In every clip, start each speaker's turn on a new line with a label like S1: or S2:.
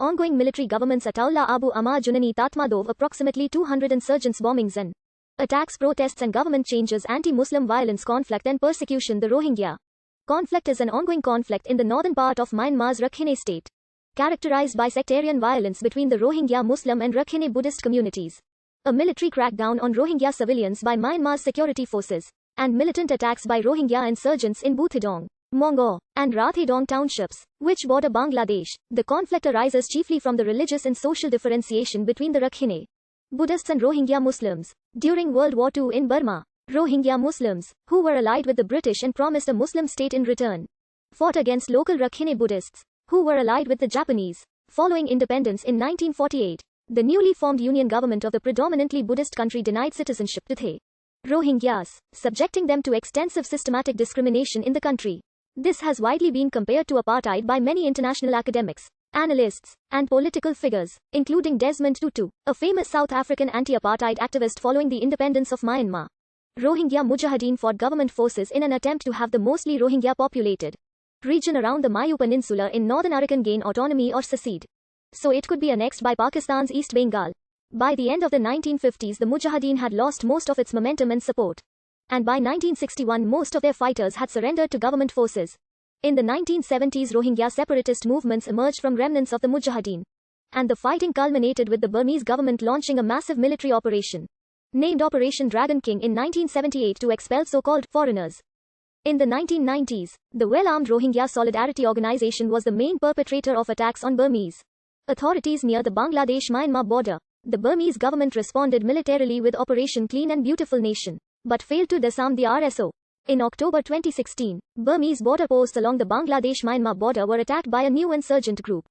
S1: ongoing military governments Ataullah Abu Ammar Junani Tatmadov approximately 200 insurgents bombings and attacks protests and government changes anti-Muslim violence conflict and persecution. The Rohingya conflict is an ongoing conflict in the northern part of Myanmar's Rakhine state, characterized by sectarian violence between the Rohingya Muslim and Rakhine Buddhist communities, a military crackdown on Rohingya civilians by Myanmar's security forces, and militant attacks by Rohingya insurgents in Bhuthidong, Mongo, and Rathedong townships, which border Bangladesh. The conflict arises chiefly from the religious and social differentiation between the Rakhine Buddhists and Rohingya Muslims. During World War II in Burma, Rohingya Muslims, who were allied with the British and promised a Muslim state in return, fought against local Rakhine Buddhists, who were allied with the Japanese. Following independence in 1948, the newly formed union government of the predominantly Buddhist country denied citizenship to the Rohingyas, subjecting them to extensive systematic discrimination in the country. This has widely been compared to apartheid by many international academics, analysts, and political figures, including Desmond Tutu, a famous South African anti-apartheid activist following the independence of Myanmar. Rohingya Mujahideen fought government forces in an attempt to have the mostly Rohingya populated region around the Mayu Peninsula in northern Arakan gain autonomy or secede, so it could be annexed by Pakistan's East Bengal. By the end of the 1950s, the Mujahideen had lost most of its momentum and support, and by 1961 most of their fighters had surrendered to government forces. In the 1970s, Rohingya separatist movements emerged from remnants of the Mujahideen, and the fighting culminated with the Burmese government launching a massive military operation, named Operation Dragon King in 1978 to expel so-called foreigners. In the 1990s, the well-armed Rohingya Solidarity Organization was the main perpetrator of attacks on Burmese authorities near the Bangladesh-Myanmar border. The Burmese government responded militarily with Operation Clean and Beautiful Nation, but failed to disarm the RSO. In October 2016, Burmese border posts along the Bangladesh-Myanmar border were attacked by a new insurgent group,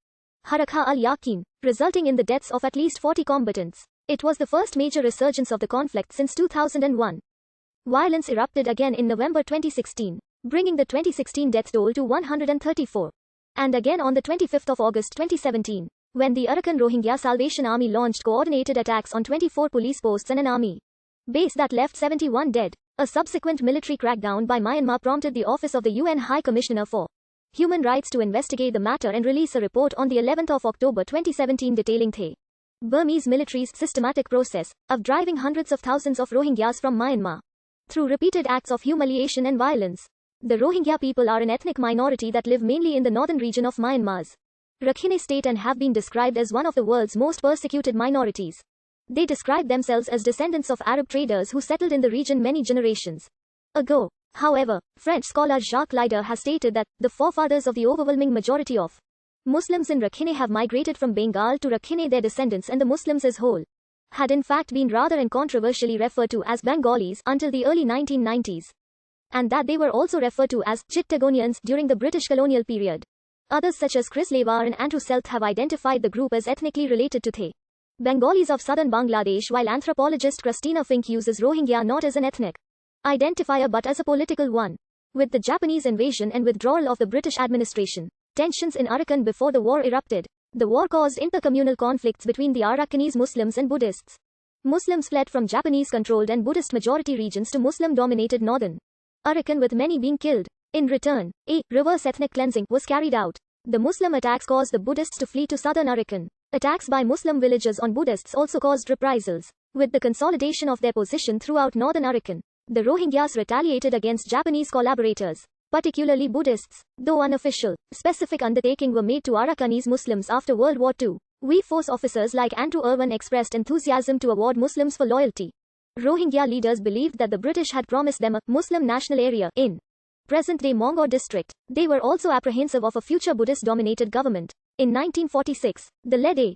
S1: Harakah al-Yaqin, resulting in the deaths of at least 40 combatants. It was the first major resurgence of the conflict since 2001. Violence erupted again in November 2016, bringing the 2016 death toll to 134. And again on the 25th of August 2017, when the Arakan Rohingya Salvation Army launched coordinated attacks on 24 police posts and an army base that left 71 dead. A subsequent military crackdown by Myanmar prompted the Office of the UN High Commissioner for Human Rights to investigate the matter and release a report on the 11th of October 2017 detailing the Burmese military's systematic process of driving hundreds of thousands of Rohingyas from Myanmar through repeated acts of humiliation and violence. The Rohingya people are an ethnic minority that live mainly in the northern region of Myanmar's Rakhine state and have been described as one of the world's most persecuted minorities. They describe themselves as descendants of Arab traders who settled in the region many generations ago. However, French scholar Jacques Leider has stated that the forefathers of the overwhelming majority of Muslims in Rakhine have migrated from Bengal to Rakhine. Their descendants and the Muslims as whole had in fact been rather and controversially referred to as Bengalis until the early 1990s, and that they were also referred to as Chittagonians during the British colonial period. Others such as Chris Levar and Andrew Selth have identified the group as ethnically related to the Bengalis of southern Bangladesh, while anthropologist Christina Fink uses Rohingya not as an ethnic identifier but as a political one. With the Japanese invasion and withdrawal of the British administration, tensions in Arakan before the war erupted. The war caused intercommunal conflicts between the Arakanese Muslims and Buddhists. Muslims fled from Japanese-controlled and Buddhist-majority regions to Muslim-dominated northern Arakan, with many being killed. In return, a reverse ethnic cleansing was carried out. The Muslim attacks caused the Buddhists to flee to southern Arakan. Attacks by Muslim villages on Buddhists also caused reprisals. With the consolidation of their position throughout northern Arakan, the Rohingyas retaliated against Japanese collaborators, particularly Buddhists. Though unofficial, specific undertaking were made to Arakanese Muslims after World War II. We force officers like Andrew Irwin expressed enthusiasm to award Muslims for loyalty. Rohingya leaders believed that the British had promised them a Muslim national area in present-day Mongo district. They were also apprehensive of a future Buddhist-dominated government. In 1946, the led a